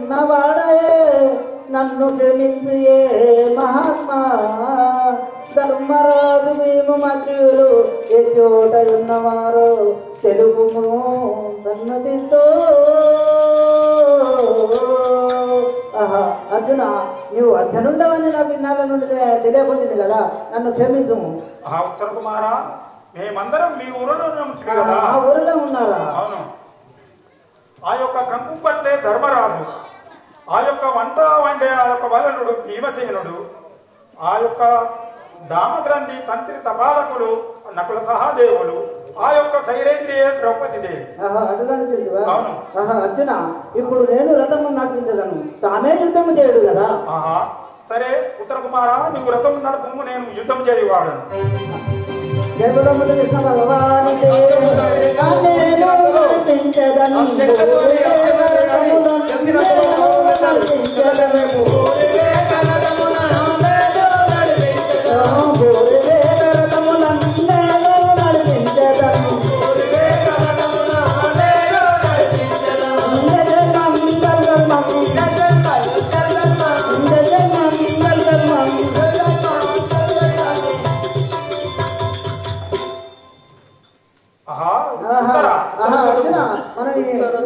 ఉన్నవాడయే నన్ను క్షమించే మహాత్మా ధర్మరాజు మేము మధ్యులు ఏ చోట ఉన్నవారో తెలుగును సన్నతితో. ఆహా అర్జున, నువ్వు అర్జునుండవని నాకు ఇన్నాళ్ళ నుండి తెలియకుంటుంది కదా, నన్ను క్షమించు. ఉత్తర కుమారా, మేమందరం మీ ఊరిలో కదా. ఆ ఊరిలో ఉన్నారా? అవును. ఆ యొక్క కంపు పట్టే ధర్మరాజు, ఆ యొక్క వంట వండే ఆ యొక్క వలనుడు భీమసేనుడు, ఆ యొక్క దామగ్రంథి తంత్రి తపాలకులు నకుల సహాదేవులు, ఆ యొక్క సైరేంద్రియ ద్రౌపది దేవి. అవును. అర్జున, ఇప్పుడు నేను రథము నడిపించగలను, తానే యుద్ధము చేయడు కదా. సరే ఉత్తర కుమారా, నువ్వు రథం నడుపు, నేను యుద్ధం చేయవాడను. జగములు కృష్ణ భగవాను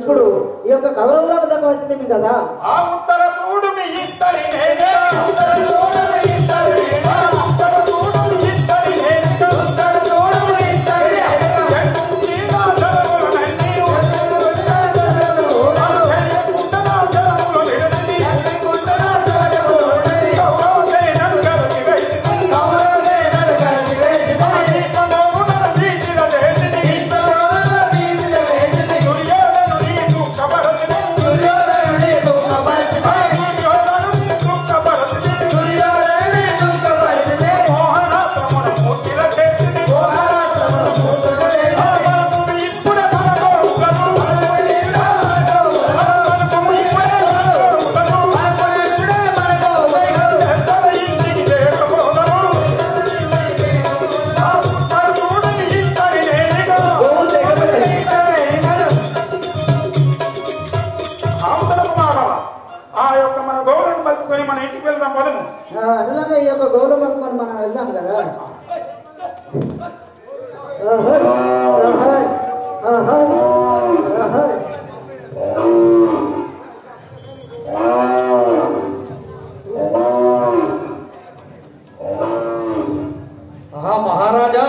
ఇప్పుడు ఈ యొక్క కౌరవుల వద్దకు వచ్చింది కదా. ఆ ఉత్తర చూడు మీ ఇద్దరి అట్లాగే ఈ యొక్క గౌరవం మనం వెళ్దాం కదా. మహారాజా,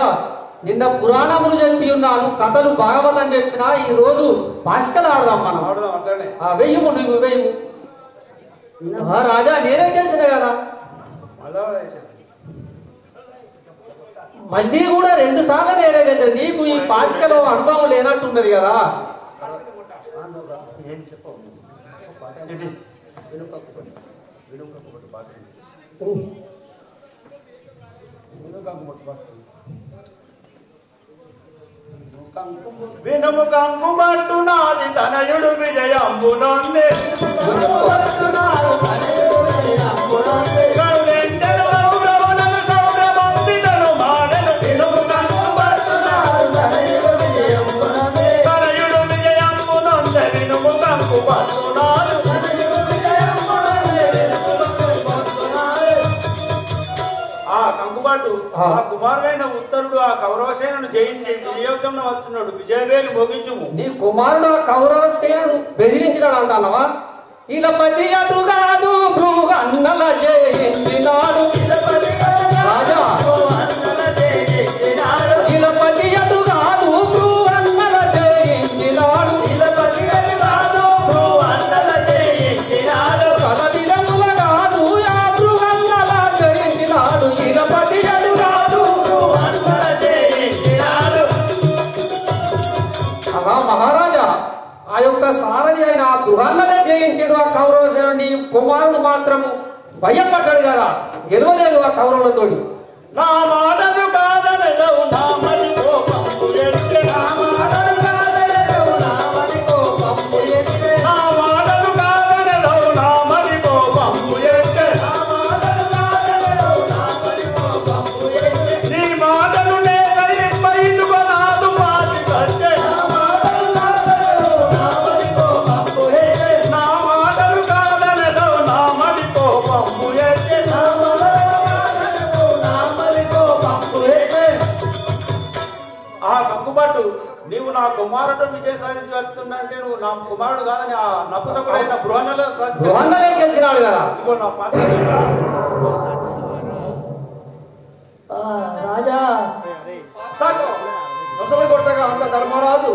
నిన్న పురాణములు చెప్పి ఉన్నాను, కథలు భాగవతం చెప్పినా ఈ రోజు భాష్కలు ఆడదాం మనం. వెయ్యము, నువ్వు వెయ్యము. రాజా, నేనే గెలిచిన కదా. మళ్ళీ కూడా 2 సార్లు నేనే గెలిచిన. నీకు ఈ భాష్కలో అనుభవం లేనట్టున్నది కదా. వినుము కంగు పట్టు నాది తనయుడు విజయంబునొందే ఆ కుమారుడైన ఉత్తరుడు ఆ కౌరవసేనను జయించి విజయోత్సవం వచ్చున్నాడు. విజయవేలు భోగించుము. నీ కుమారుడు ఆ కౌరవసేనను బెదిరించినాడు అంటానవా? ఇలా పది అడుగాదు భృగన్నల జయించినాడు రాజా. ఇలా పది అడుగాదు భృగన్నల జయించినాడు. కల విధముల కాదు ఆ భృగన్నల జయించినాడు. ఇలా పది మహారాజా, ఆ యొక్క సారథి అయిన ఆ బృహన్ననే జయించాడు ఆ కౌరవసేనుని. కుమారుడు మాత్రము భయపడ్డాడు కదా, గెలవలేదు ఆ కౌరవులతోటి. నా మాటను కాదనవు నా మది కోపము ఎత్తే, నా మాటను కాదనవు నా మది కోపము ఎత్తే, నా మాటను కాదనవు నా మది కోపము ఎత్తే, నా మాటను కాదనవు నా మది కోపము ఎత్తే, నీ మాటను లేకై పైదుగా నాదు పాటి కట్టే, నా మాటను కాదనవు నా మది కోపము ఎత్తే, నా మాటను కాదనవు కుమారుడు విజయం సాధించి వస్తుందంటే నువ్వు నా కుమారుడు కాదని ఆ నపుసకుడైన బృహన్నలో గెలిచినాడు కదా. ఇదిగో నా పాత్ర. రాజా నొసలు కొట్టగా అంత ధర్మరాజు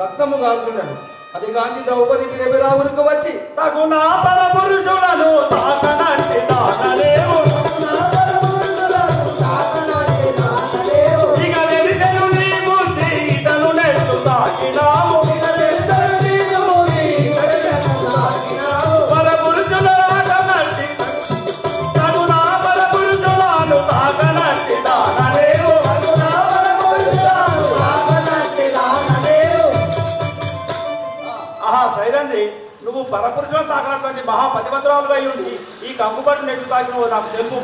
రక్తము గాల్చుండను. అది గాంచి ద్రౌపది బిరబిరా ఊరికి వచ్చి తగు నా పర పురుషులను తాకనట్టి తాకలేవు. ఇక వెలిసెను నీ బుద్ధి ఇతను నెట్టు తాకినావు. పర పురుషులు తాకనట్టి తగు నా పర పురుషులను తాకనట్టి తాకలేవు. ఆహా సైరంది, నువ్వు పరపురుషులను తాకినటువంటి మహాపతిభద్రాలుగా ఉండి ఈ కంగుబట్టు నెట్టు తాకినవు నాకు తెలుపు.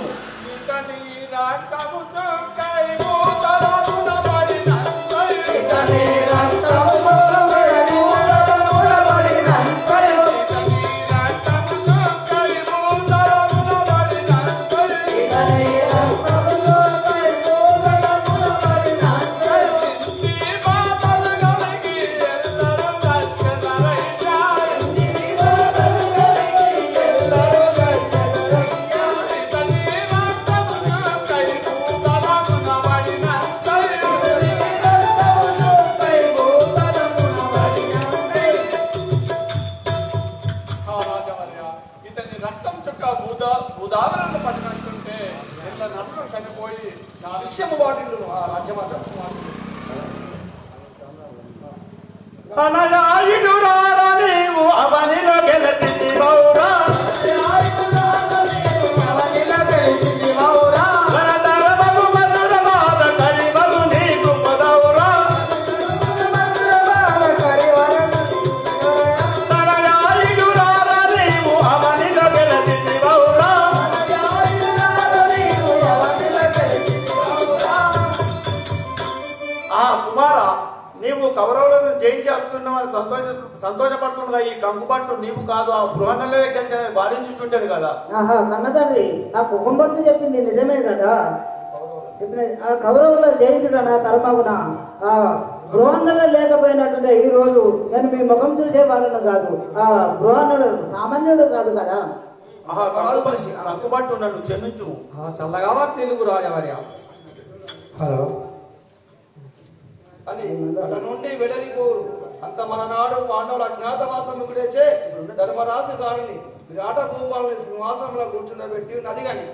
అనయాయుడురారా నీవు అవనిలో గెలిచితివౌరా. వరదరవగు మధురవాద కరివగు నీకు పదౌరా. అనయాయుడురారా నీవు అవనిలో గెలిచితివౌరా. ఆ కుమారా, నీవు కౌరవులను జయించేస్తున్నావని సంతోషపడుతుండగా ఈ కంగుబాటు నీవు కాదు ఆ బృహన్నలే గెలిచిన బాధించుంటాను కదా. ఆహా కన్నతండ్రి, నా కుటుంబం చెప్పింది నిజమే కదా. చెప్పిన ఆ కౌరవుల జయించుడు నా కర్మగుణ. ఆ బృహన్నలు లేకపోయినట్టుంటే ఈ రోజు నేను మీ ముఖం చూసే వాళ్ళను కాదు. ఆ బృహన్నుడు సామాన్యుడు కాదు కదా. ఆహా కంగుబాటు నన్ను క్షమించు. చల్లగా వారు తెలుగు రాజవర్య. హలో అని అక్కడ నుండి వెడలిపోరు. అంత మన నాడు పాండవుల అజ్ఞాతవాసం గుడేచే ధర్మరాజు గారిని విరాట భూపాలని సింహాసనంలో కూర్చుండబెట్టి నది కానీ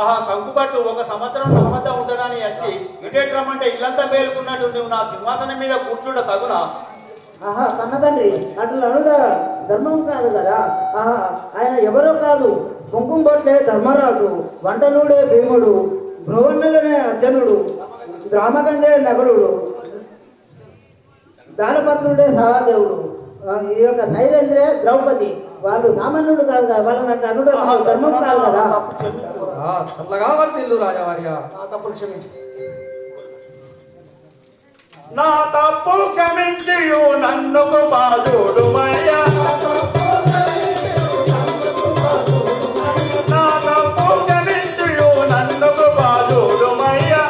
ఆహా కంగుబాటు ఒక సంవత్సరం నా వద్ద ఉండడానికి వచ్చి ఇటేట్రమ్మంటే ఇల్లంతా మేలుకున్నట్టు నువ్వు నా సింహాసనం మీద కూర్చుండ తగునా? ఆహా కన్నతండ్రి, అట్లా అనుడ ధర్మం కాదు కదా. ఆహా ఆయన ఎవరో కాదు, కుంకుమ బొట్లే ధర్మరాజు, వంటనుడే భీముడు, బృహన్నలనే అర్జునుడు, గ్రామకందే నగరుడు, దానపత్రుడే సహాదేవుడు, ఈ యొక్క సైలేంద్రే ద్రౌపది. వాళ్ళు సామాన్యుడు కాదు కదా. వాళ్ళని అట్లా అనుడ ధర్మం కాదు కదా. చల్లగా వారు తెలుగు రాజవర్య. తప్పుడు క్షమించు. నా తప్పు క్షమించి నన్ను బాజుడు మయ్యా. నా తప్పు క్షమించి నన్ను బాజుడు మయ్యా.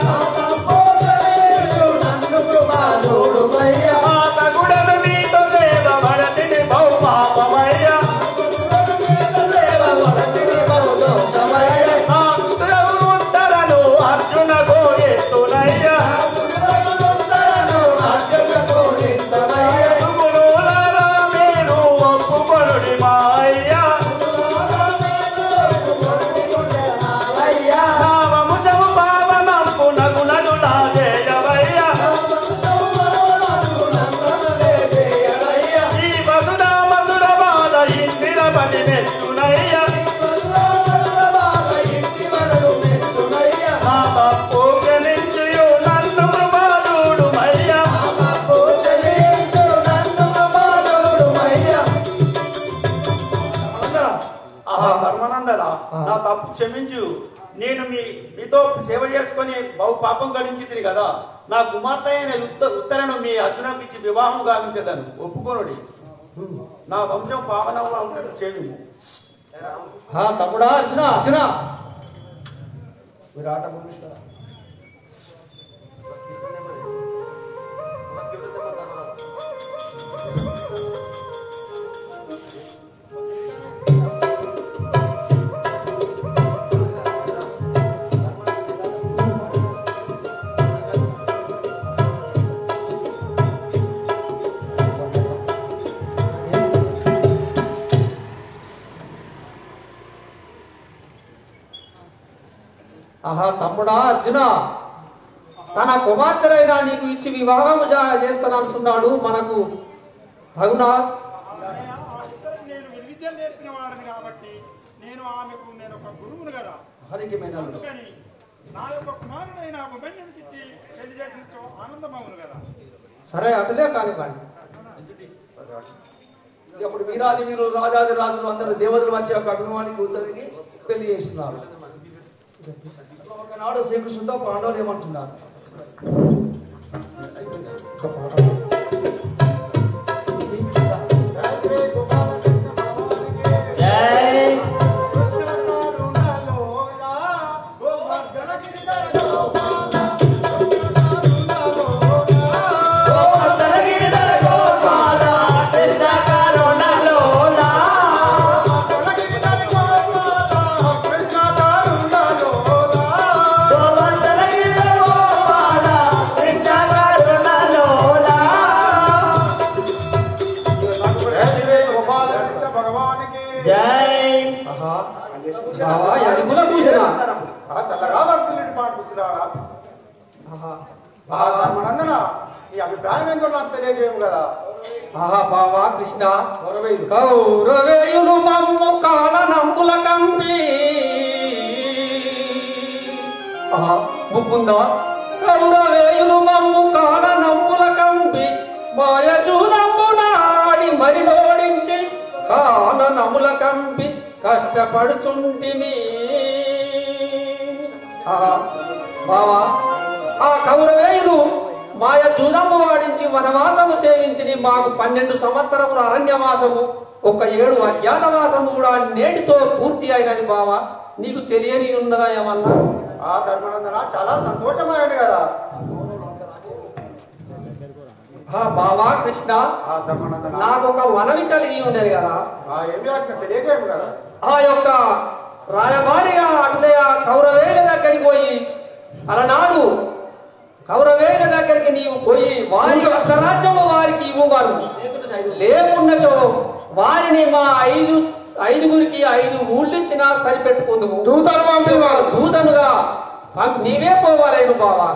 ఆ తగుడను నీతో సేవ వడతిని బహుపాపమయ్యా. ఆ ఉత్తరను అర్జున గోయెత్తునయ్యా. నా తప్పు క్షమించు. నేను మీతో సేవ చేసుకుని బహు పాపం గడించింది కదా. నా కుమార్తె అయిన ఉత్తరను మీ అర్జునకు ఇచ్చి వివాహం గావించదను. ఒప్పుకోనుడి. నా వంశం పావనంగా ఉంటాడు. చేయము. తమ్ముడా అర్జున అర్జున విరాట భూమిష్ఠ తమ్ముడా అర్జున తన కుమార్తెలైనా నీకు ఇచ్చి వివాహము చేస్తానన్నాడు మనకు తగునా? నేను విద్య నేర్పిన వాడిని కాబట్టి నేను ఆమెకు నేను ఒక గురువును కదా. అందుకని నా యొక్క కుమారుడైన ఉపన్యాసం ఇచ్చి పెళ్లి చేసినతో ఆనందమవును కదా. సరే అటులే కాని కానీ అప్పుడు వీరాది వీరులు రాజాది రాజులు అందరూ దేవతలు వచ్చి ఒక అభిమానికి ఉత్తరికి పెళ్లి చేస్తున్నారు. ఒకనాడు శ్రీకృష్ణుతో పాండవులు ఏమంటున్నారు? చల్లగా వర్తిల్లి పాడుతున్నారా? ధర్మనందన ఈ అభిప్రాయం ఏంటో నాకు తెలియజేయము కదా. బావా కృష్ణ కౌరవేయులు మమ్ము కాలనంబుల కంపి ముకుంద కౌరవేయులు మమ్ము కాలనంబుల కంపి మాయచూనమ్మునాడి మరి నోడించి కాలనముల కంపి కష్టపడుచుంటిని. బావా ఆ కౌరవేయులు మాయ జూదము వాడించి వనవాసము చేయించి మాకు 12 సంవత్సరముల అరణ్యవాసము 1 ఏడు అజ్ఞాతవాసము కూడా నేటితో పూర్తి అయినది. బావా నీకు తెలియని ఉన్నదా ఏమన్నా? ఆ ధర్మనందన చాలా సంతోషమైనది కదా. బావా కృష్ణ నాకు ఒక వనవి కలిగి ఉండేది కదా. తెలియజేయము కదా. ఆ యొక్క రాయబారిగా అట్లే ఆ కౌరవేయుల దగ్గరికి పోయి అలనాడు కౌరవేయుల దగ్గరికి నీవు పోయి వారి అర్ధరాజ్యము వారికి ఇవ్వవారు లేకున్నచో వారిని మా ఐదుగురికి 5 ఊళ్ళు ఇచ్చినా సరిపెట్టుకుందుము. దూతనుగా నీవే పోవాలేను బావా.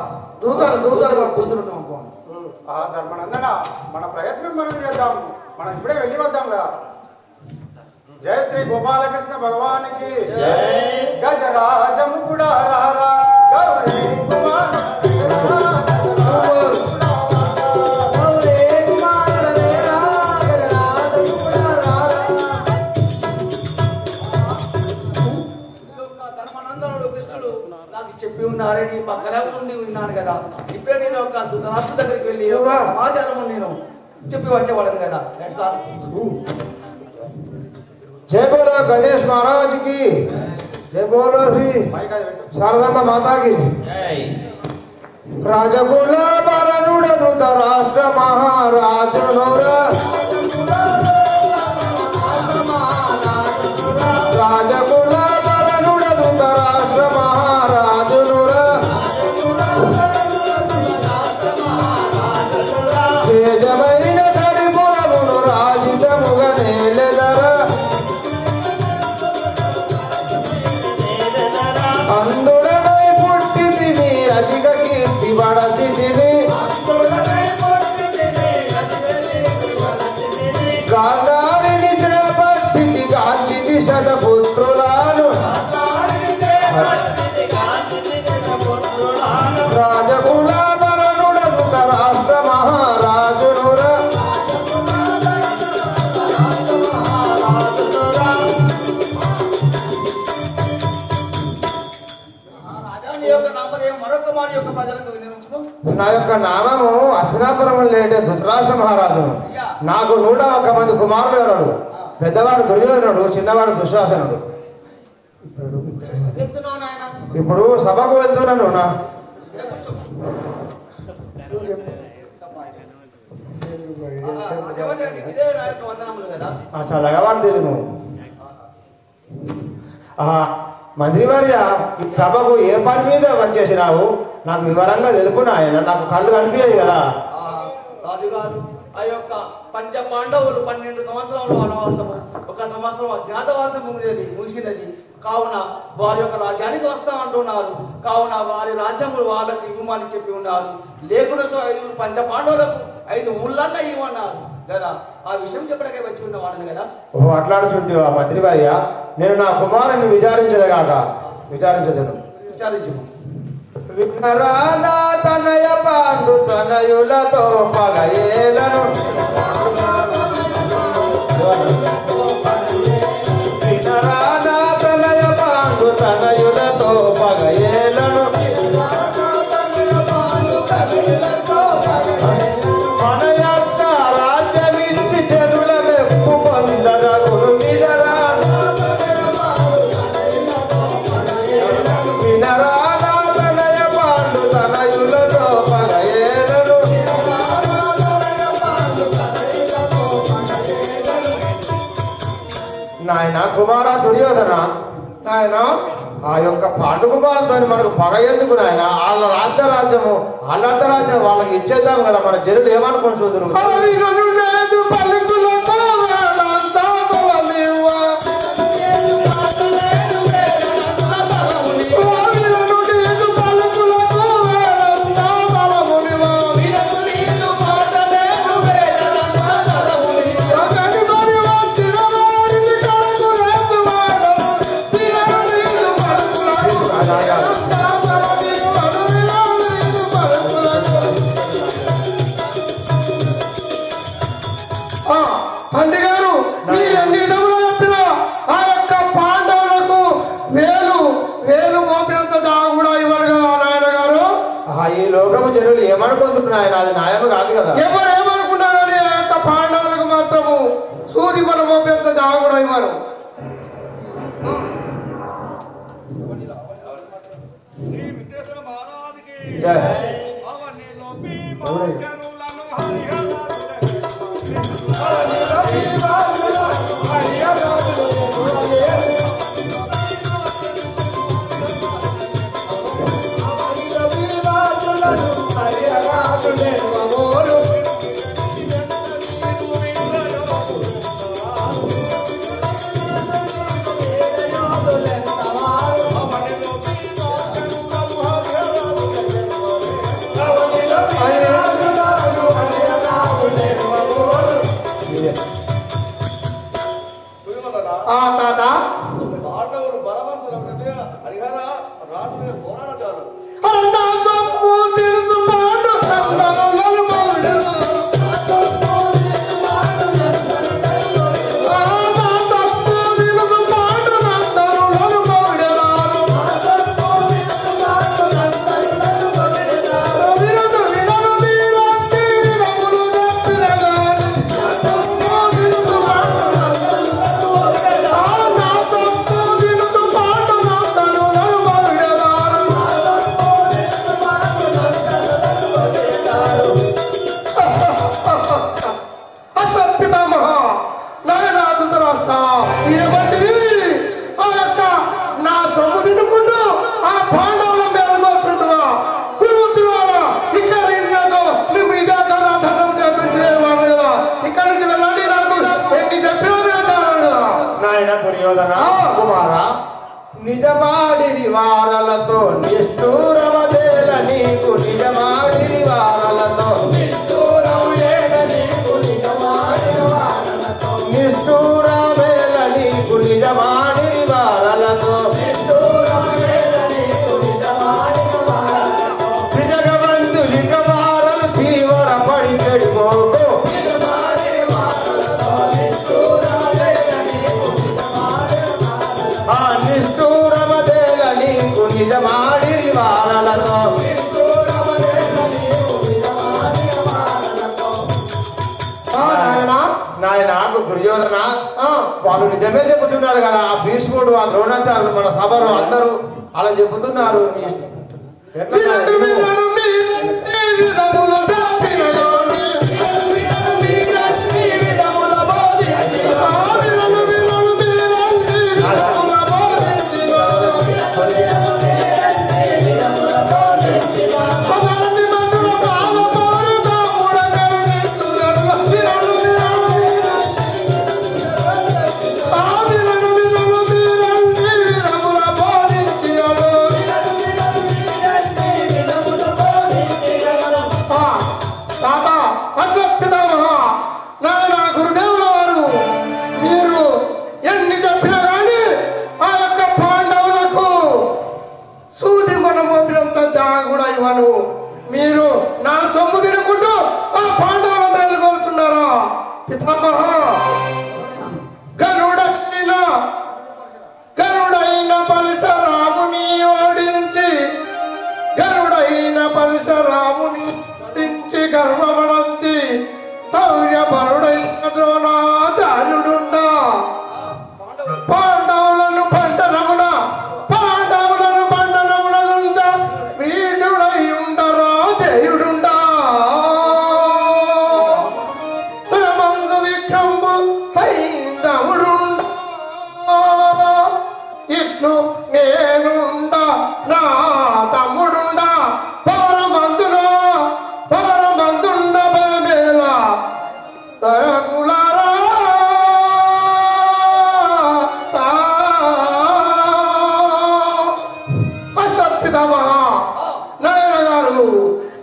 ధర్మనందన మన ప్రయత్నం మనం చేద్దాం. మనం ఇప్పుడే వెళ్ళి వద్దాం కదా. జయ శ్రీ గోపాలకృష్ణ భగవానికి గజరాజము కూడా రారా ధర్మానందనుడు కృష్ణుడు నాకు చెప్పి ఉన్నారే నీ పక్కన ఉండి విన్నాను కదా. ఇప్పుడే నేను ఒక రాష్ట్ర దగ్గరికి వెళ్ళి సమాచారం నేను చెప్పి వచ్చేవాళ్ళని కదా. जय बोलो गणेश महाराज की जय बोलो श्री शारदांबा माता की राजकुल बरनुड धृत राष्ट्र महाराज नौर राजकुल बरनुड धृत राष्ट्र महाराज नौर तेजమైన కరిపురమును రాజితముగ నేలెదర అందుడనై పుట్టి తిని అధిక కీర్తి పడసి తిని గాంధారిని చేపట్టితి గాంచితి శతపుత్రులను రాజకుల బరనుడనుత రాష్ట్ర మహారాజునుర నా యొక్క నామము హస్తినాపురం లేటే ధృతరాష్ట్ర మహారాజు. నాకు 101 మంది కుమారులు ఎవరు? పెద్దవాడు దుర్యోధనుడు, చిన్నవాడు దుశ్శాసనుడు. చెప్తున్నావు నాయన. ఇప్పుడు సభకు వెళ్తున్నాను నా ఇదే నా యొక్క వందనములు కదా. చల్లగా వాడు తెలియము. మంత్రివర్య ఈ సభకు ఏ పని మీద వచ్చేసినావు నాకు వివరంగా తెలుపు నాయన, నాకు కళ్ళు కనిపించాయి కదా. రాజుగారు ఆ యొక్క పంచ పాండవులు 12 సంవత్సరాల వనవాసము, 1 సంవత్సరం అజ్ఞాతవాసం ముగిసినది. కావున వారి యొక్క రాజ్యానికి వస్తామంటున్నారు. కావున వారి రాజ్యములు వాళ్ళకి ఇవ్వమని చెప్పి ఉన్నారు. లేకుండా 5 పంచ పాండవులకు 5 ఊళ్ళన్నా ఇవ్వమన్నారు కదా. ఆ విషయం చెప్పడానికే వచ్చి ఉన్నవాడని కదా. ఓహో అట్లాడుచుంటే ఆ మంత్రివర్య, నేను నా కుమారుని విచారించదగాక విచారించదను. విచారించము. వినరానా తనయ పాండు తనయులతో పగయేలను, వినరానా తనయ పాండు తనయులతో పగయేలను, మన యొక్క రాజ్యమిచ్చి జనుల మెప్పు పొందదగును. వినరానా తనయ పాండు తనయులతో పగయేలను, నాయన కుమార దుర్యోధన, నాయన ఆ యొక్క పాండు కుమారులతో మనకు పగ ఎందుకు నాయన? వాళ్ళ రాజ్యము వాళ్ళ అర్ధరాజ్యం వాళ్ళకి ఇచ్చేద్దాం కదా. మన జనులు ఏమనుకుని చూదురు. తండ్రి గారు మీరు ఎన్ని విధములు చెప్పినా ఆ యొక్క పాండవులకు వేలు మోపినంత కూడా ఇవ్వరు కదా నాయన గారు. ఈ లోకము జనులు ఏమనుకుంటున్నాయన, అది న్యాయం కాదు కదా. ఎవరు ఏమనుకున్నా కానీ ఆ యొక్క పాండవులకు మాత్రము సూది మన మోపినంత కూడా ఇవ్వరు. తాత పాండవులు బలవంతులు హరిహర రాజు మీద పోరాడతారు. దుర్యోధన కుమార, నిజమాడిరి వారలతో నిష్ఠూరమదేల నీకు, నిజమాడిరి వారలతో నిష్ఠూరమేల నీకు, నిజమాడిరి వారలతో జగబంధులిక వారలు తీవ్ర పడి చెడిపోకు, నిష్ఠూరమదేల నీకు నిజమాడిరి వారలతో. నాయన దుర్యోధన, వాళ్ళు నిజమే చెబుతున్నారు కదా. ఆ భీష్ముడు, ఆ ద్రోణాచార్యులు, మన సభలో అందరూ అలా చెబుతున్నారు. మీరు నా సొమ్ము తినుకుంటూ ఆ పాండవుల మేలు కోరుతున్నారా? పితామహ, గరుడైన పరశురాముని ఓడించి గర్వమడంచి శౌర్యపరుడైన ద్రోణాచార్యుడుండా పాండవులను బండనమున దుంచ వీరుడై ఉండరా దేవుడుండా తమందు విక్రము సైంధవుడుండా ఇట్లు నేనుండ నా తమ్ముడుండా పవరమందుండ బేల దయకులారా అసత్పితామహ నాయన గారు,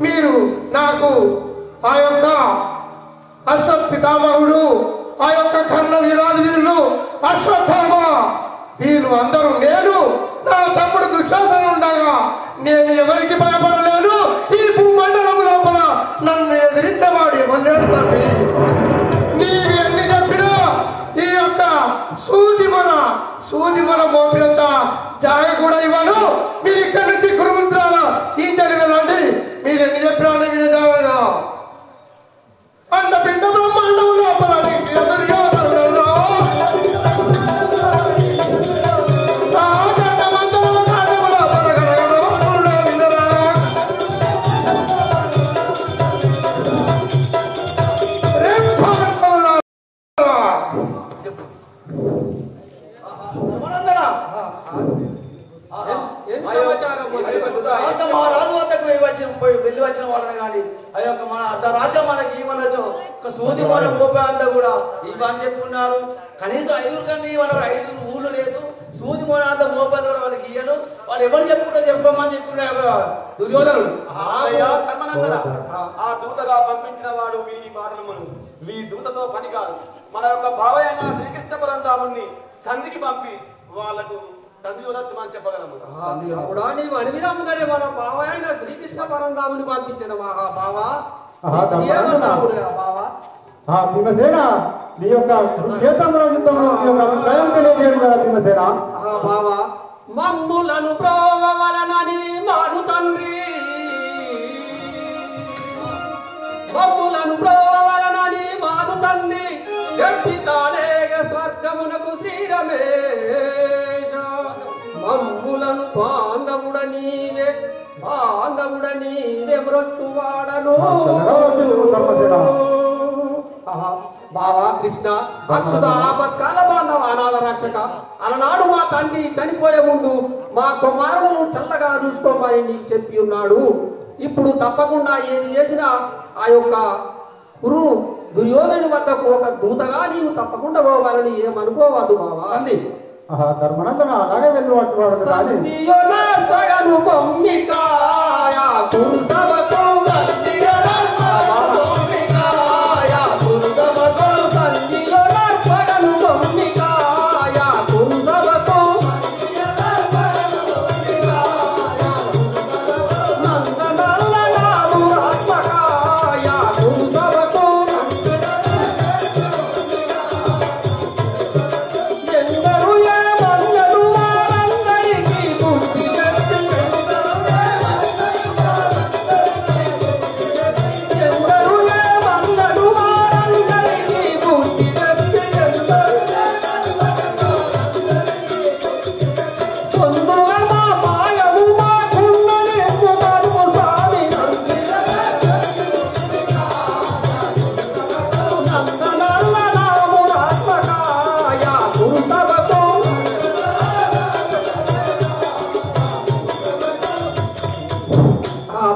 మీరు నాకు ఆ యొక్క అశ్వత్పితామహుడు, ఆ యొక్క కర్ణ వీరాది వీరులు అశ్వత్థామ, వీళ్ళు అందరూ నేను నా తమ్ముడు దుశ్శాసన ఉండగా నేను ఎవరికి భయపడలేను. ఈ భూమండలం లోపల నన్ను ఎదిరించేవాడు ఎవరు లేడు తండ్రి. నీవు ఎన్ని చెప్పినా ఈ యొక్క సూదిమన మోపినంత జాగ కూడా ఇవ్వను. మీరు ఇక్కడి నుంచి కురుముద్రాల ఈంజలి వెళ్ళండి. మీరు ఎన్ని చెప్పినా వినేదాగా అంత పిండ బ్రహ్మాండం లోపల మహారాజు వద్దకు వెళ్ళి వచ్చిన వాళ్ళని కానీ ఆ యొక్క మన అర్ధరాజ్యం మనకి ఇవ్వనొచ్చు. ఒక సూది మన మోపే అంతా కూడా ఇవని చెప్పుకున్నారు. కనీసం 5 కన్నా మనకు 5 ఊళ్ళు లేదు. సూది మన అంత మోపేది కూడా వాళ్ళకి ఇయ్యను. వాళ్ళు ఎవరు చెప్పుకుంటారు చెప్పుకోమని చెప్పుకున్నారు దుర్యోధనుడు. ఆ దూతగా పంపించిన వాడు ఈ మాటలు ఈ దూతతో పని కాదు. మన యొక్క భావైన శ్రీకృష్ణ పరంధాముని సంధికి పంపి వాళ్ళకు సంధి ఉదర్చమని చెప్పగలము. నీవు అనివిధముగానే మన బావ అయిన శ్రీకృష్ణ పరంధాముని పంపించిన భీమసేన, నీ యొక్క క్షేత్రంలో యుద్ధంలో నీ యొక్క అభిప్రాయం తెలియజేయడం కదా భీమసేన. బావా, మమ్ములను ప్రోవలనని మాడు తండ్రి, మమ్ములను ప్రోవలనని మాడు తండ్రి చెప్పితానేగ స్వర్గమునకు శ్రీరమేశ. మమ్ములను బాంధవుడ నీవే మృత్యువాడను. బావా కృష్ణ, అక్షుత ఆపత్కాల బాంధవ అనాథ రక్షక, అలనాడు మా తండ్రి చనిపోయే ముందు మా కుమారులను చల్లగా చూసుకోమని నీకు చెప్పి ఉన్నాడు. ఇప్పుడు తప్పకుండా ఏది చేసినా ఆ యొక్క గురువు దుర్యోధను వద్దకు ఒక దూతగా నీవు తప్పకుండా పోవాలని ఏమనుకోవద్దు బావా. సంధి ధర్మనందన అలాగే వెళ్ళినట్టు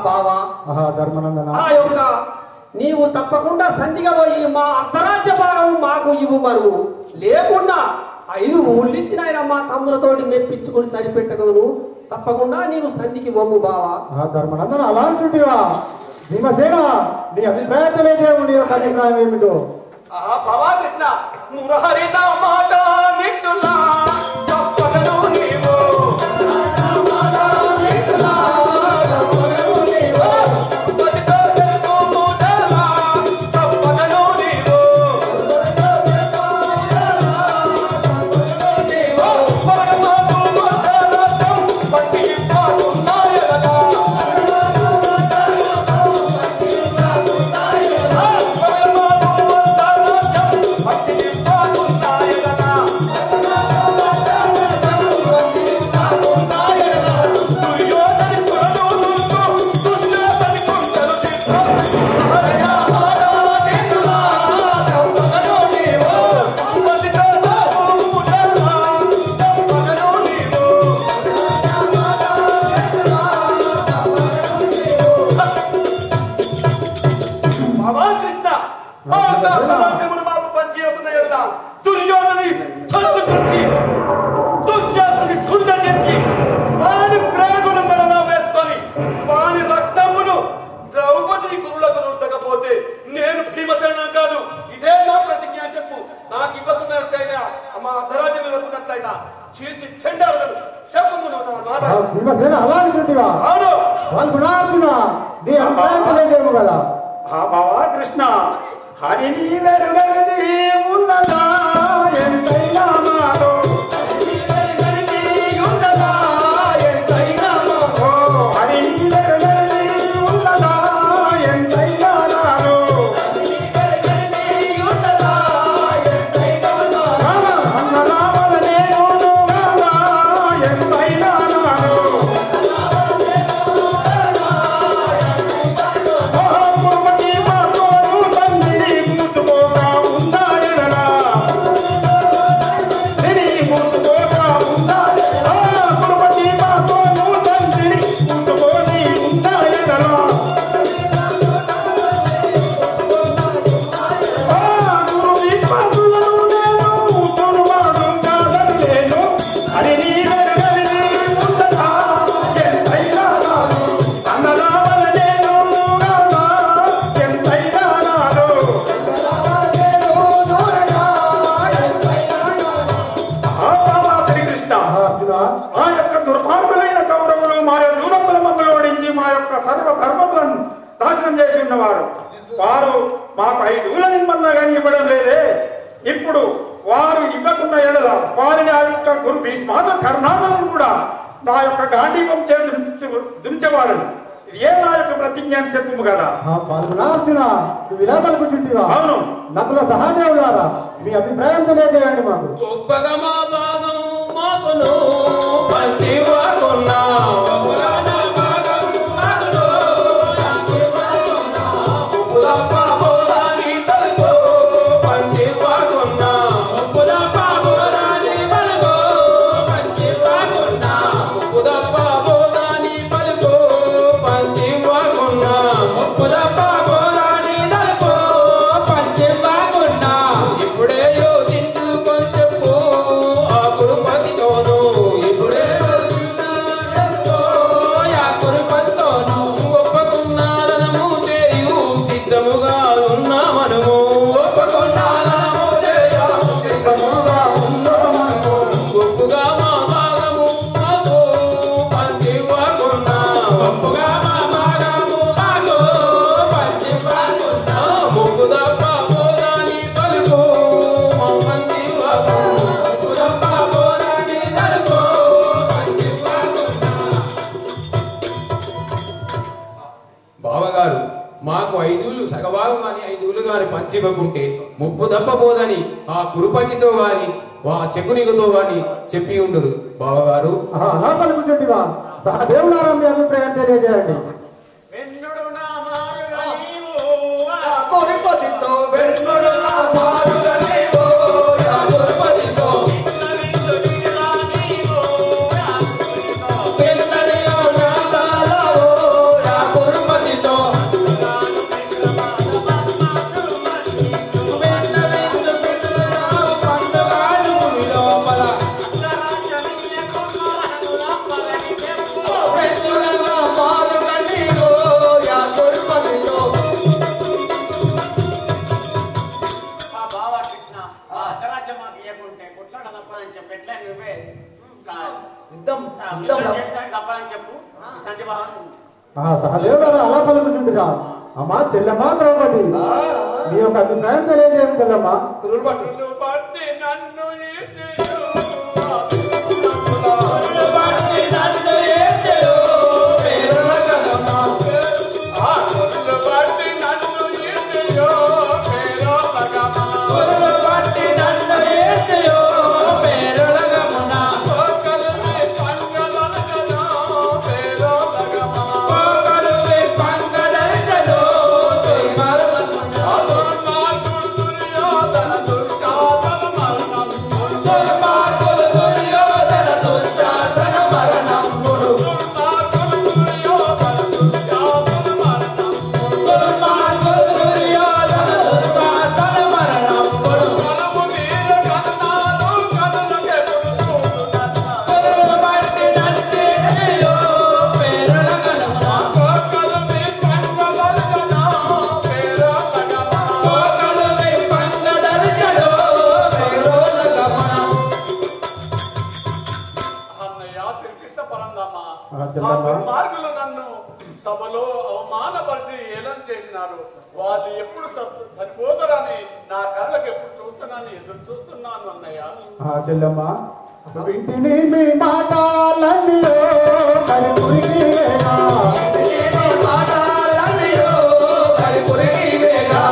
బావా ధర్మనందన ఆ యొక్క నీవు తప్పకుండా సంధిగా పోయి మా అర్ధరాజ్య భాగం మాకు ఇవ్వు మరువు లేకుండా 5 ఊళ్ళిచ్చిన ఆయన మా తమ్ములతోటి మెప్పించుకుని సరిపెట్టగలవు తప్పకుండా నీవు సంధికి వమ్ము బావా ధర్మనందన అలా అంటుంటివా భీమసేన నీ అభిప్రాయం తెలియజేయము నీ యొక్క అభిప్రాయం ఏమిటో బావా కృష్ణ మురహరి నా మాట నిట్టులా తప్పగను నీవు భీమసేన అలా అంటుంటివా నీ అభిప్రాయం తెలియజేయము కదా బావా కృష్ణ హరిని వెరుగది ఉన్నదా ఎంతైనా మారో వారు మాకు 5 ఊళ్ళ నిమ్మన్నా కానీ ఇవ్వడం లేదే ఇప్పుడు వారు ఇవ్వకుండా ఎడల వారిని ఆ యొక్క గురు భీష్మాద కర్ణాలను కూడా నా యొక్క గాంధీవం దుంచేవాడని ఏ నా యొక్క ప్రతిజ్ఞ అని చెప్పుము కదా పాల్గొనార్జున నువ్వు ఇలా పలుకుతుంటివా అవును నకుల సహదేవులారా మీ అభిప్రాయం తెలియజేయండి మాకు పంచివ్వకుంటే ముప్పు తప్పబోదని ఆ కురుపతితో గాని ఆ చెకునిగతో గాని చెప్పి ఉండదు బావగారు అలా పలుకుతుంటివా సహదేవులారా మీ అభిప్రాయం తెలియజేయండి పెళ్ళని చెప్పు సంజీవన్ సహదేవుడు అలా పలుకుతుంటుగా అమ్మా చెల్లెమ్మా ద్రౌపది నీ యొక్క అభిప్రాయం తెలియజేయం చెల్లమ్మా. కురులు పట్టి నన్ను సభలో అవమానపరిచి ఏలం చేసినారు. వాళ్ళు ఎప్పుడు చనిపోతారని నా కళ్ళకి ఎప్పుడు చూస్తున్నాను, ఎదురు చూస్తున్నాను అన్నయ్య. చెల్లెమ్మా వింటిని మీ మాటలన్నీయో కరిపురివేగా వింటిని మీ మాటలన్నీయో కరిపురివేగా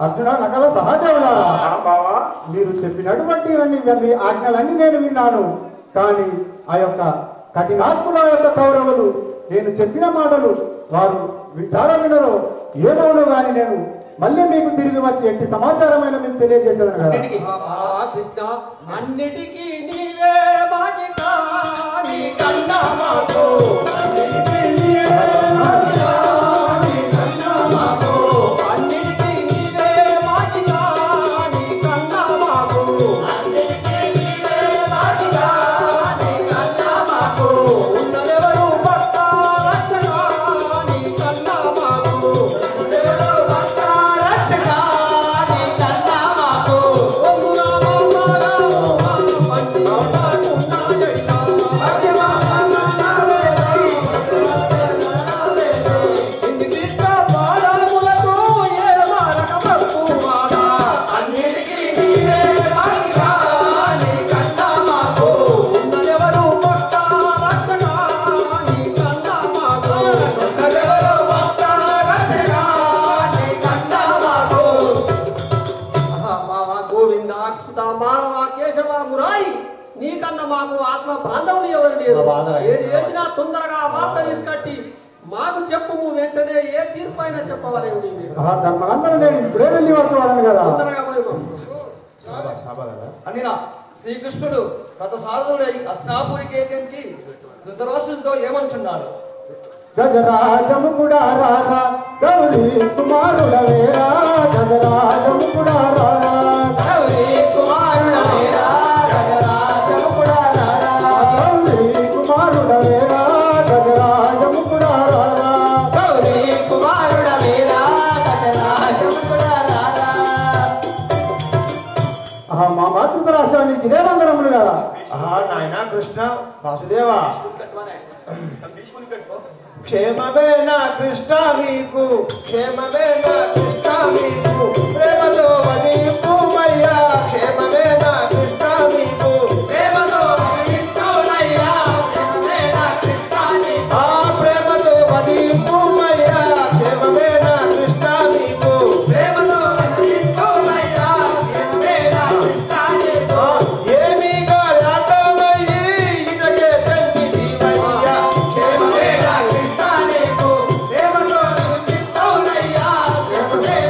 అర్జున నకల సహదేవులారా, మీరు చెప్పినటువంటి ఆజ్ఞలన్నీ నేను విన్నాను. కానీ ఆ యొక్క కఠినాత్ముల యొక్క కౌరవులు నేను చెప్పిన మాటలు వారు విచారం వినరో ఏమవునో గాని నేను మళ్ళీ మీకు తిరిగి వచ్చి ఎట్టి సమాచారమైన మీకు తెలియజేసేదాను కదా. కృష్ణ అన్నిటికీ నీవే బాధ్యత, నీ కన్నా మాకు అన్నిటికీ నీవే బాధ్యత, నీ కన్నా మాకు అన్నిటికీ నీవే బాధ్యత, నీ కన్నా మాకు అన్నిటికీ నీవే బాధ్యత, నీ కన్నా మాకు ఉన్నదెవరు భక్త రక్షణ, నీ కన్నా మాకు ఉన్నదెవరు భక్త రక్షణ, నీ కన్నా మాకు నీకన్నా మాకు ఆత్మ బాంధవులు ఎవరు లేరు. ఏది వేసినా తొందరగా వార్త తీసుకట్టి మాకు చెప్పు, వెంటనే ఏ తీర్పు అయినా చెప్పవాలి. ధర్మలందరూ నేను ఇప్పుడే వెళ్ళి వచ్చేవాడను కదా. తొందరగా అనినా శ్రీకృష్ణుడు గత సారథుడై అస్నాపురికి తెంచి ధృతరాష్ట్రుడితో ఏమంటున్నాడు? గజరాజము కూడా రారా గౌరీ కుమారుల వేరా, గజరాజము కూడా రారా గౌరీ కుమారుల వేరా, గజరాజము కూడా రారా గౌరీ కుమారుల వేరా, గజరాజము కూడా రారా గౌరీ కుమారుల వేరా, గజరాజము కూడా రారా. మా మాతృక రాష్ట్రానికి ఇదే మందరములు కదా. నాయన కృష్ణ వాసుదేవా క్షేమమే నా కృష్ణ మీకు క్షేమమే నా కృష్ణ మీకు ప్రేమతో వదిలిపోమయ్యా క్షేమమే నా కృష్ణ మీకు ప్రేమతో వదిలిపోమయ్యా క్షేమమే నా కృష్ణ మీకు ఆ ప్రేమతో వదిలిపోమయ్యా క్షేమమే నా కృష్ణ మీకు ప్రేమతో వదిలిపోమయ్యా క్షేమమే నా కృష్ణ మీకు ఏమి గారాటమయ్యి ఇదకే తెంచిదివయ్యా క్షేమమే నా కృష్ణ నీకు ప్రేమతో వదిలిపోమయ్యా క్షేమమే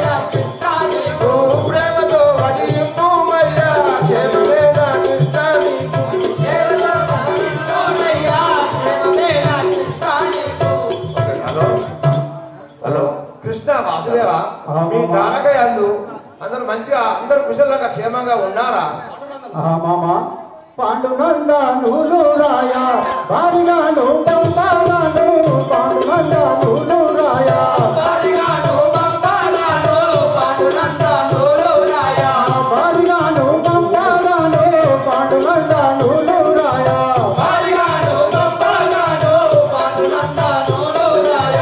నా కృష్ణ నీకు ప్రేమతో వదిలిపోమయ్యా క్షేమమే నా కృష్ణ మీకు ప్రేమతో వదిలిపోమయ్యా క్షేమమే నా కృష్ణ నీకు హలో హలో కృష్ణ వాసుదేవ మీ తారక యందు అందరూ మంచిగా అందరూ కుశలంగా క్షేమంగా ఉన్నారా మామ పాండునందనులు రాయ భారిగాను పంపాలను పాండునందనులు రాయ పారిగాను పంపాలను పాండునందనులు రాయ భారిగాను పంపాలను పాండునందనులు రాయ పారిగాను పంపాలను పాండునందనులు రాయ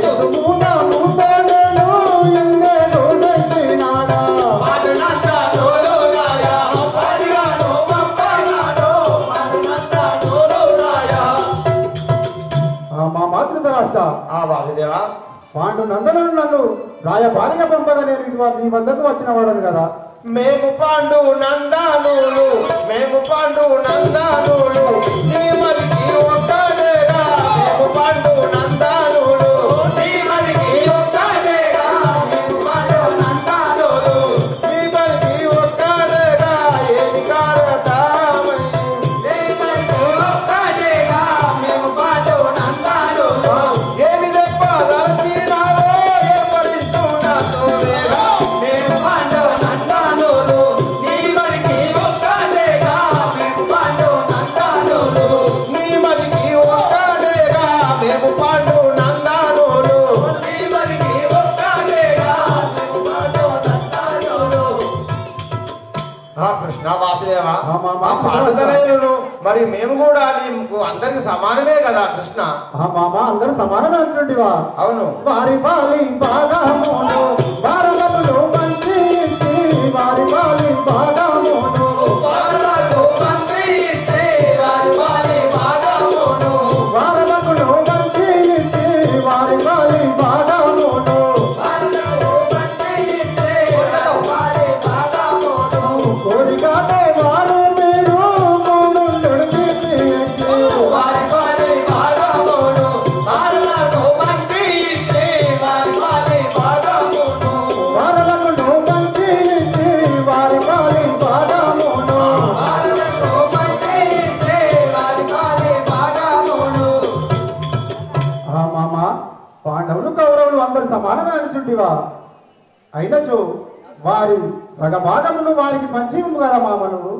ఎదుమున ముందెను ఎందెను తెచ్చినాడా పాండునందనులు రాయ పారిగాను పంపాలను పాండునందనులు రాయ మా మాతృత రాష్ట్ర ఆ వాసుదేవ పాండు నందనులు నన్ను రాయబారిగా పంపగా నేను నీ వద్దకు వచ్చిన వాడను కదా మేము పాండు నందానులు మేము పాండు నందానులు నీ మదికి ఒక్కడేగా మేము పాండు నందానులు నీ మదికి ఒక్కడేగా మేము పాండునందనులు నీ మదికి ఒక్కడేగా ఏమి కారటామయ్యి నీ మదికి ఒక్కడేగా మేము పాండునందనులు ఏమి దెబ్బదలిచినావో ఏర్పరించున్నావేగా మేము పాండునందనులు నీ మదికి ఒక్కడేగా మేము పాండునందనులు నీ మదికి ఒక్కడేగా మేము పాండు నందానులు నీ మదికి ఒక్కడేగా మేము పాండునందనులు ఆ కృష్ణ వాసుదేవ ఆ మా పాండుతనయులను మరి మేము కూడా నీకు అందరికి సమానమే కదా కృష్ణ మామ అందరూ సమానమే అంటుంటివా అవును వారి పాలి భాగమును వారలకు మంచి ఇచ్చి వారి పాలి భాగమును వారలకు మంచి ఇచ్చే వారి పాలి భాగమును వారలకు మంచి ఇచ్చి వారి పాలి భాగమును వారలకు మంచి ఇచ్చే వారి పాలి భాగమును కోరికతో వారు మీరు మూడు నడిచి వారి పాలి భాగమును వారలకు మంచి ఇచ్చే వారి పాలి భాగమును వారలకు మంచి ఇచ్చి వారి పాలి భాగమును వారలకు మంచి ఇచ్చే వారి పాలి భాగమును మామ పాండవులు కౌరవులు అందరు సమానమే అనుచుంటివా అయినచో వారి సగభాగమును వారికి పంచి ఉంది కదా మామ నువ్వు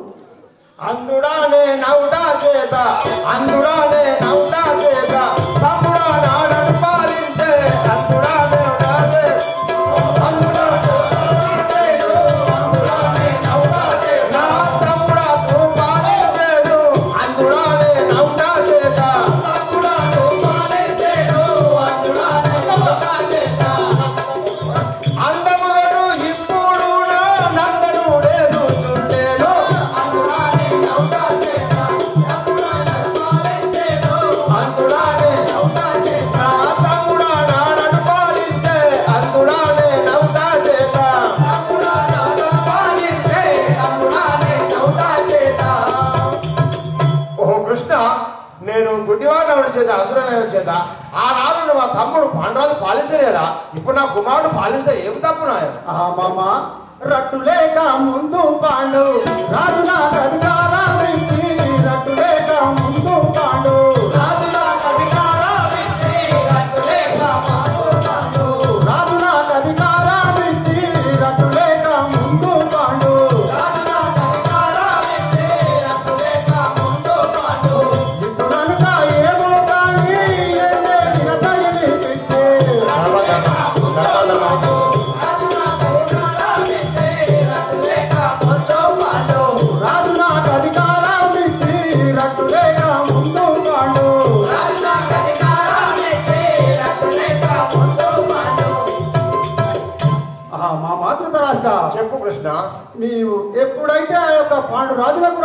అందుడానే నౌటా చేత అందుడానే నౌటా చేత తమ్ముడా నాడను పాలించే అందుడానే నౌటా చేత నా తమ్ముడా తూ పాలించేను అందుడానే నౌటా చేత అందములను ఇప్పుడు నా నందనుడే రుచుండేను నా తమ్ముడా నాడను పాలించే అందుడానే నౌటా చేత ఓ కృష్ణ నేను గుడ్డివాడు చేత అందులో చేత ఆనాడు మా తమ్ముడు పాండరాజు పాలించలేదా ఇప్పుడు నా కుమారుడు పాలించే ఏమి తప్పు నాయన మామ రట్టు లేక ముందు పాండు రాజు నాకు అధికారం ఇచ్చి రట్టు లేక ముందు పాండు రాజు నాకు అధికారం ఇచ్చి రట్టు లేక ముందు పాండు ఇప్పుడు కనుక ఏమో కానీ ఎందెగిన తగిలి పిచ్చే రాజు నాకు పాండు రాజులకు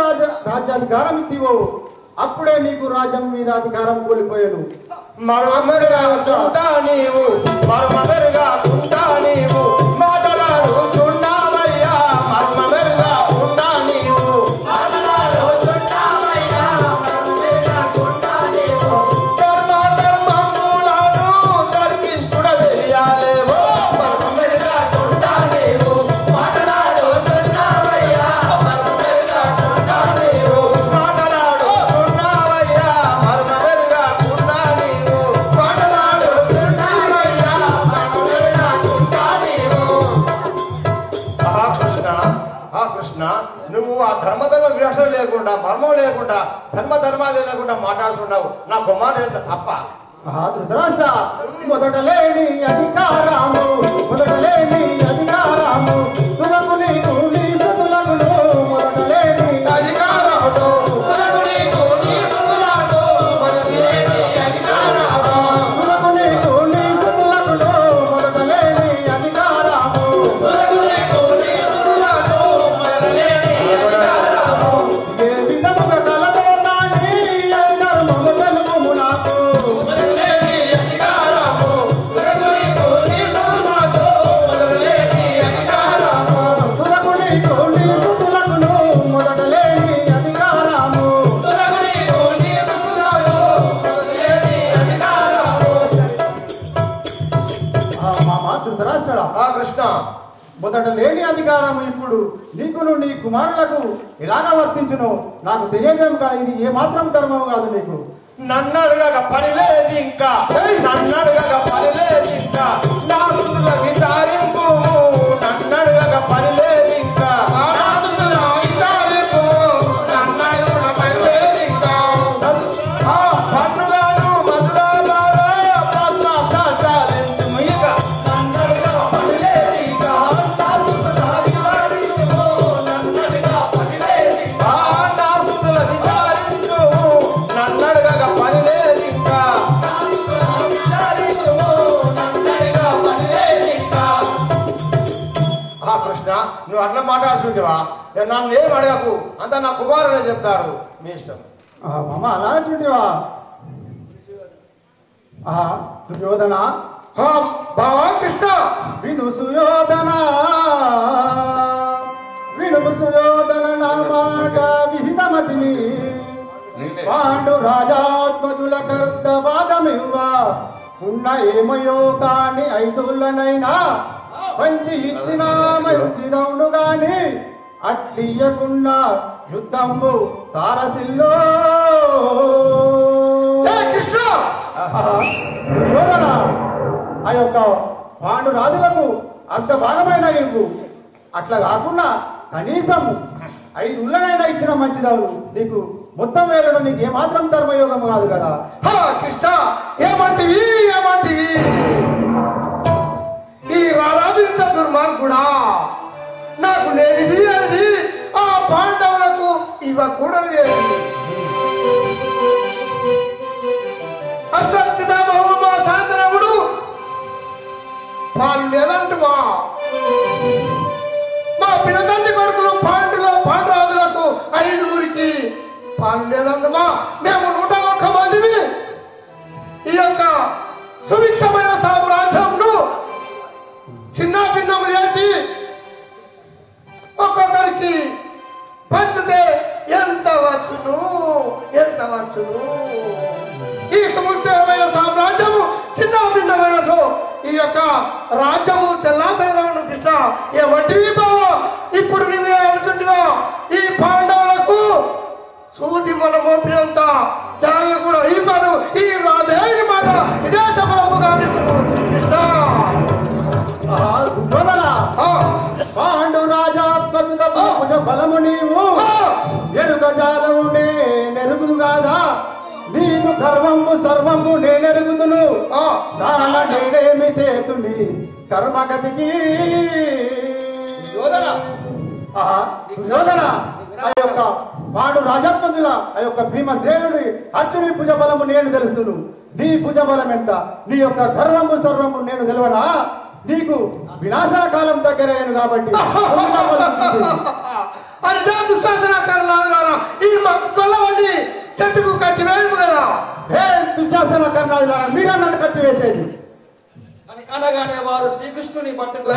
రాజ్యాధికారం ఇచ్చివో అప్పుడే నీకు రాజ్యం మీద అధికారం కోల్పోయాను. మరొకరుగా ఉంటా నీవు మరొకరుగా ఉంటా నీవు మాటలాడుచున్నావయ్యా మరొకరుగా ఉంటా నీవు మాటలాడుచున్నావయ్యా మరొకరుగా ఉంటా నీవు ధర్మములను తర్కించుడ తెలియాలేవో మరొకరుగా ఉంటా నీవు మాటలాడుచున్నావయ్యా మరొకరుగా ఉంటా నీవు మాటలాడుచున్నావయ్యా మరొకరుగా ఉంటా నీవు మాటలాడుచున్నావయ్యా మరొకరుగా ఉంటా నీవు. కృష్ణ నువ్వు ఆ ధర్మ వివక్ష లేకుండా మర్మం లేకుండా ధర్మాది లేకుండా మాట్లాడుతున్నావు. నా కుమారుడు వెళ్తా తప్ప ధృతరాష్ట్ర మొదట లేని అధికారము మొదట లేని అధికారము తులకు నీకు నీ తులకును మొదట లేని అధికారములు తులకు నీకు నీ తులకు మొదట లేని అధికారము తులకు నీకు నీ తులకును మొదట లేని అధికారము తులకు నీకు నీ తులకు మొదట లేని అధికారము ఏ విధముగా కలదో నాని ధర్మము తెలుపుము నాకు కృష్ణ మొదట లేని అధికారం ఇప్పుడు నీకును నీ కుమారులకు ఇలాగా వర్తించును నాకు తెలియదేం కాదు. ఇది ఏ మాత్రం ధర్మం కాదు నీకు. నన్నడుగక పని లేదు ఇంకా నన్నడుగక పని లేదు ఇంకా నా సుతుల విచారింపు నన్నడుగక పని లేదు ఇంకా నా సుతుల విచారింపు నన్నడుగక పని లేదు ఇంకా పన్నుగాను మసుడాబారా పద్మ సాచాలించుము ఇక నన్నడుగక పని లేదు ఇంకా నా సుతుల విచారింపు నన్నడుగక పని లేదు ఇంకా నా సుతుల విచారించు నన్నడుగక పని లేదు ఇంకా కృష్ణ నువ్వు అట్లా మాట్లాడుతుంటేవా నన్ను ఏం అడగకు అంతా నా కుమారులే చెప్తారు మీ ఇష్టం. మామ అలా అంటుంటేవా దుర్యోధన బావా కృష్ణ విను సుయోధన విను సుయోధన నా మాట విహితమతిని పాండు రాజాత్మజుల కర్త భాగమివ్వ ఉన్న ఏమయో కాని ఐదులనైనా పంచి ఇచ్చిన మంచిదవును గాని అట్లియకుండా యుద్ధంబు తారసిల్లో దుర్యోధన ఆ యొక్క పాండు రాజులకు అర్ధ భాగమైన ఇవ్వు. అట్లా కాకుండా కనీసం 5 ఉళ్ళనైనా ఇచ్చిన మంచిదవును. నీకు మొత్తం వేలడం నీకు ఏమాత్రం ధర్మయోగం కాదు కదా. కృష్ణ ఏమంటివి ఏమంటివి ఈ రారాజు ఇంత దుర్మార్గుడా నాకు లేనిది అనేది ఆ పాండవులకు ఇవ్వకూడదు. అసత్యత మహోమా శాంతనవుడు పాలు లేదంటువా మా పినతండ్రి కొడుకులు పాండరాజులకు 5 పాలు లేదంటుమా మేము 101 మందిని ఈ యొక్క సుభిక్షమైన సామ్రాజ్యంను చిన్న భిన్నము చేసి ఒక్కొక్కరికి పంచితే ఎంత వచ్చును ఈ సుభిక్షమైన సామ్రాజ్యము చిన్న భిన్నమైన ఈ యొక్క రాజ్యము చెల్లాచెదరను. కృష్ణ ఏమంటివి బావో ఇప్పుడు నువ్వే అనుకుంటున్నా ఈ పాండవులకు సూది మన మోపినంత జాగ కూడా ఇవ్వను. ఈ రాధేయుని మాట ఇదే సఫలము గావించును కృష్ణ. పాండు రాజాత్మక బలము నీవు ఎరుక జాలము నెరుగుదు కాదా నీకు గర్వము సర్వము నేనెరుగుదును దాన నేనేమి సేతుని కర్మగతికి. యోధన ఆ యొక్క వాడు రాజాత్మకుల ఆ యొక్క భీమసేనుడి అర్జుని భుజబలము నేను తెలుసును. నీ భుజబలం ఎంత నీ యొక్క గర్వము సర్వము నేను తెలియనా. నీకు వినాశన కాలం దగ్గరయ్యాను కాబట్టి అని దుశ్శాసన కర్ణాలు ఈ కొల్లవండి చెట్టుకు కట్టి వేయము కదా. ఏ దుశ్శాసన కర్ణాలు మీరే నన్ను కట్టి వేసేది అని అనగానే వారు శ్రీకృష్ణుని పట్టుకు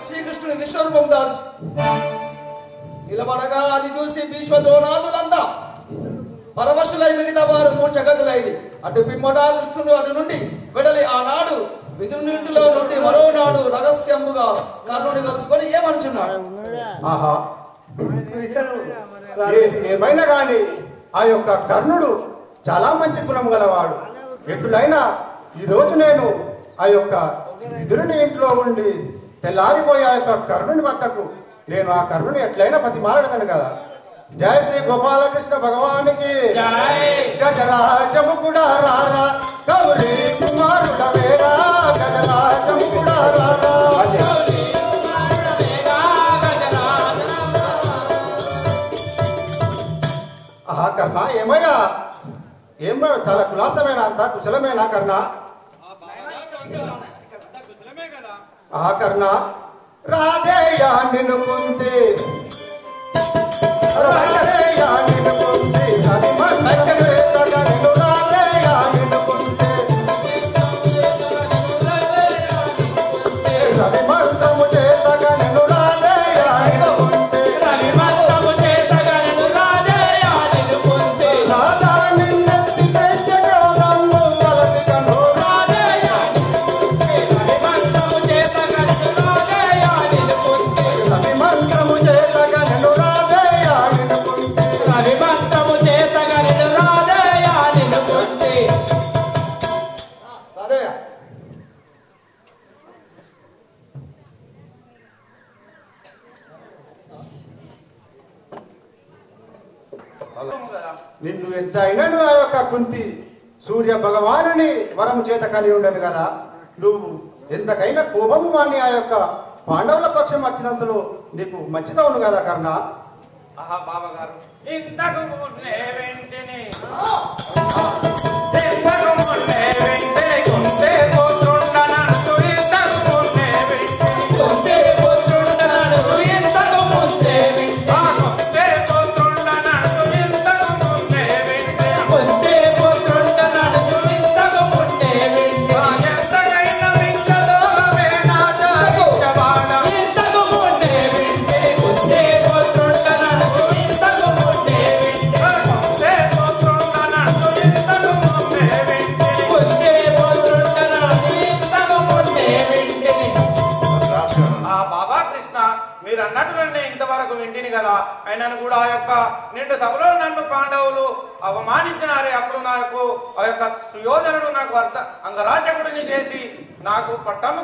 శ్రీకృష్ణుని విశ్వరూపం దాల్చి నిలబడగా అది చూసి భీష్మద్రోణాదులంతా పరవశులై మిగతా వారు మూర్ఛగతులైది. అటు పిమ్మట కృష్ణుడు అటు నుండి వెడలి ఆనాడు విదురునింటిలో నుండి మరోనాడు రహస్యముగా కర్ణుని కలుసుకొని ఏమనుచున్నాడు. ఆహా ఏది ఏమైనా కానీ ఆ యొక్క కర్ణుడు చాలా మంచి గుణం గలవాడు. ఎటులైనా ఈరోజు నేను ఆ యొక్క విదురుని ఇంట్లో ఉండి తెల్లారిపోయి ఆ యొక్క కర్ణుని వద్దకు నేను ఆ కర్ణుని ఎట్లయినా బతిమాలడతాను కదా. జయ శ్రీ గోపాలకృష్ణ భగవానికి గజరాజము కూడా రారా గౌరీ కుమారుడ వేరా గజరాజము కూడా రారా. ఆహా కర్ణ ఏమయ్యా ఏమో చాలా కులాసమేనా అంత కుశలమేనా కర్ణ. ఆహా కర్ణ రాధేయా నిన్ను పొంది రాధేయా నిన్ను పొంది అది మంత్రవేత్తగా నిన్ను రాధేయా నిన్ను పొంది రవి మంత్రము చేతగా నిన్ను రాధేయా నిన్ను పొంది రవి మంత్రము చేతగా నిన్ను రాధేయా నిన్ను పొంది రాధా నిన్నెత్తి తెచ్చగోదమ్ము వలది కను రాధేయా రవి మంత్రము చేతగా నిన్ను రాధేయా నిన్ను పొంది రవి మంత్రము చేతగా నిన్ను రాధేయా నిన్ను పొంది రవి మంత్రము చేతగా నిన్ను రాధేయా నిన్ను పొంది. రాధేయా నిన్ను ఎంత అయినను ఆ యొక్క కుంతి సూర్య భగవానుని వరము చేత కలి ఉండను కదా. నువ్వు ఎంతకైనా కోపము వాణ్ణి ఆ యొక్క పాండవుల పక్షం వచ్చినందులో నీకు మంచిదవును కదా కర్ణ. ఆహా బావగారు ఇంతకు మున్నే వెంటనే కొంటే పోతుండనంటూ ఇంతకు మున్నే వెంటనే కొంటే పోతుండనంటూ ఇంతకు మున్నే వెంటనే కొంటే పోతుండనంటూ ఇంతకు మున్నే వెంటనే కొంటే పోతుండనంటూ ఇంతకు మున్నే వెంటనే ఎంతకైనా మించదో వేనా జాతించవాడ ఇంతకు మున్నే వెంటనే కొంటే పోతుండనంటూ ఇంతకు మున్నే వెంటనే కొంటే పోతుండనంటూ ఇంతకు మున్నే వెంటనే కొంటే పోతుండనంటూ ఇంతకు మున్నే వెంటనే. ఆ బాబా కృష్ణ మీరు అన్నటువంటి ఇంతవరకు వింటిని కదా. అయినను కూడా ఆ యొక్క నిండు సభలో నన్ను పాండవులు అవమానించినారే. అప్పుడు నాకు ఆ యొక్క సుయోధనుడు నాకు అంగరాచకుడిని చేసి నాకు పట్టము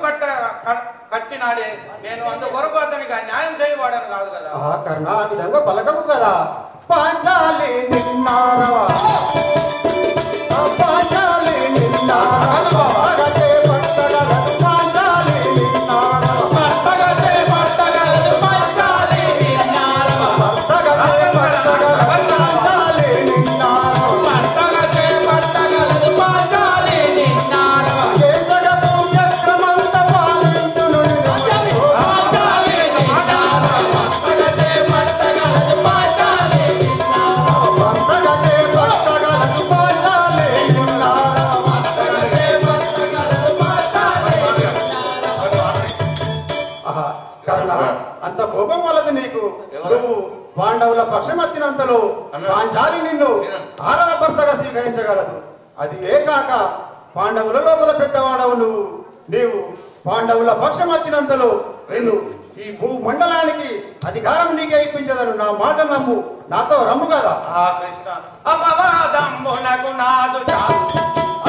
కట్టినాడే. నేను అందుకొరకు అతనికి అన్యాయం చేయవాడని కాదు కదా. ఆ కర్ణ ఆ విధంగా పలకము కదా. పాంచాలి నిన్నారవా పాంచాలి నిన్నారవా పట్టగతే పట్టగలదు పాంచాలి నిన్నారవా పట్టగతే పట్టగలదు పాంచాలి నిన్నారవా పట్టగతే పట్టగలదు పాంచాలి నిన్నారవా పట్టగతే పట్టగలదు పాంచాలి నిన్నారవా ఏ జగత్తు చక్రమంత పాలించును పాంచాలి నిన్నారవా పట్టగతే పట్టగలదు పాంచాలి నిన్నారవా పట్టగతే పట్టగలదు పాంచాలి నిన్నారవా పట్టగతే పట్టగలదు పాంచాలి నిన్నారవా. ఆహా కర్ణ అంత కోపం వలది నీకు. నువ్వు పాండవుల పక్షం వచ్చినంతలో పాంచాలి నిన్ను ఆరవ భర్తగా స్వీకరించగలదు. అది ఏ కాక పాండవుల లోపల పెద్దవాడవు నువ్వు. నీవు పాండవుల పక్షం వచ్చినంతలో నిన్ను ఈ భూమండలానికి అధికారం నీకే ఇప్పించదను. నా మాట నమ్ము, నాతో రమ్ము కదా. ఆ కృష్ణ అపవాదమ్మునకు నాదు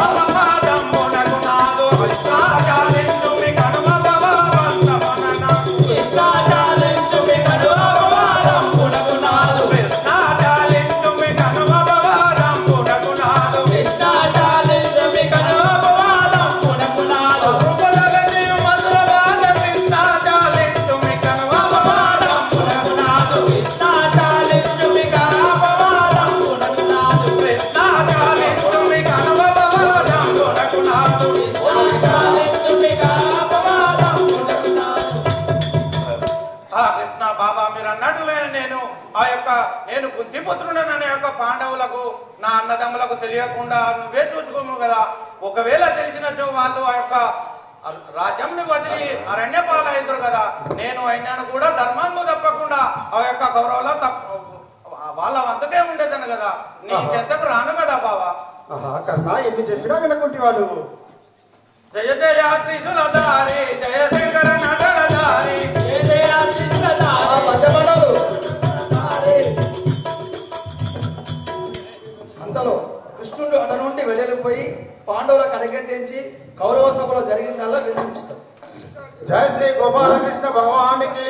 అపవాదమ్మునకు నాదు కృష్ణాచాలించు మీ కనుమ భగవంతమనన కృష్ణాచాలించు మీ కనుమ భగవంతమునకు నాదు కృష్ణాచాలించు మీ కనుమ భగవంతమునకు నాదు కృష్ణాచాలించు మీ కనుమ భగవంతమునకు నాదు రూపలగతి మధురవాద కృష్ణాచాలించు మీ కనుమ భగవంతమునకు నాదు కృష్ణాచాలించు మీ కనుమ భగవంతమునకు నాదు కృష్ణాచాలించు మీ కనుమ నేను బుద్ధిపుత్రుడననే యొక్క పాండవులకు నా అన్నదమ్ములకు తెలియకుండా నువ్వే చూసుకోము కదా. ఒకవేళ తెలిసినచో వాళ్ళు ఆ యొక్క రాజ్యంని వదిలి అరణ్యపాలయ్యారు కదా. నేను అయినాను కూడా ధర్మాన్ని తప్పకుండా ఆ యొక్క కౌరవుల వాళ్ళ వంతకే ఉండేదాను కదా. నీ చెంతకు రాను కదా బావా. కన్నా ఎన్ని చెప్పినా వినకుంటివా నువ్వు? జయ జయ త్రిశూలధారి జయ శంకర నటనధారి జయ జయ త్రిశూలధారి. అంతలో కృష్ణుడు అట నుండి వెళ్ళిపోయి పాండవుల కడకే తెంచి కౌరవ సభలో జరిగిందల్లా వినిపించుతాడు. జయ శ్రీ గోపాలకృష్ణ భగవానికి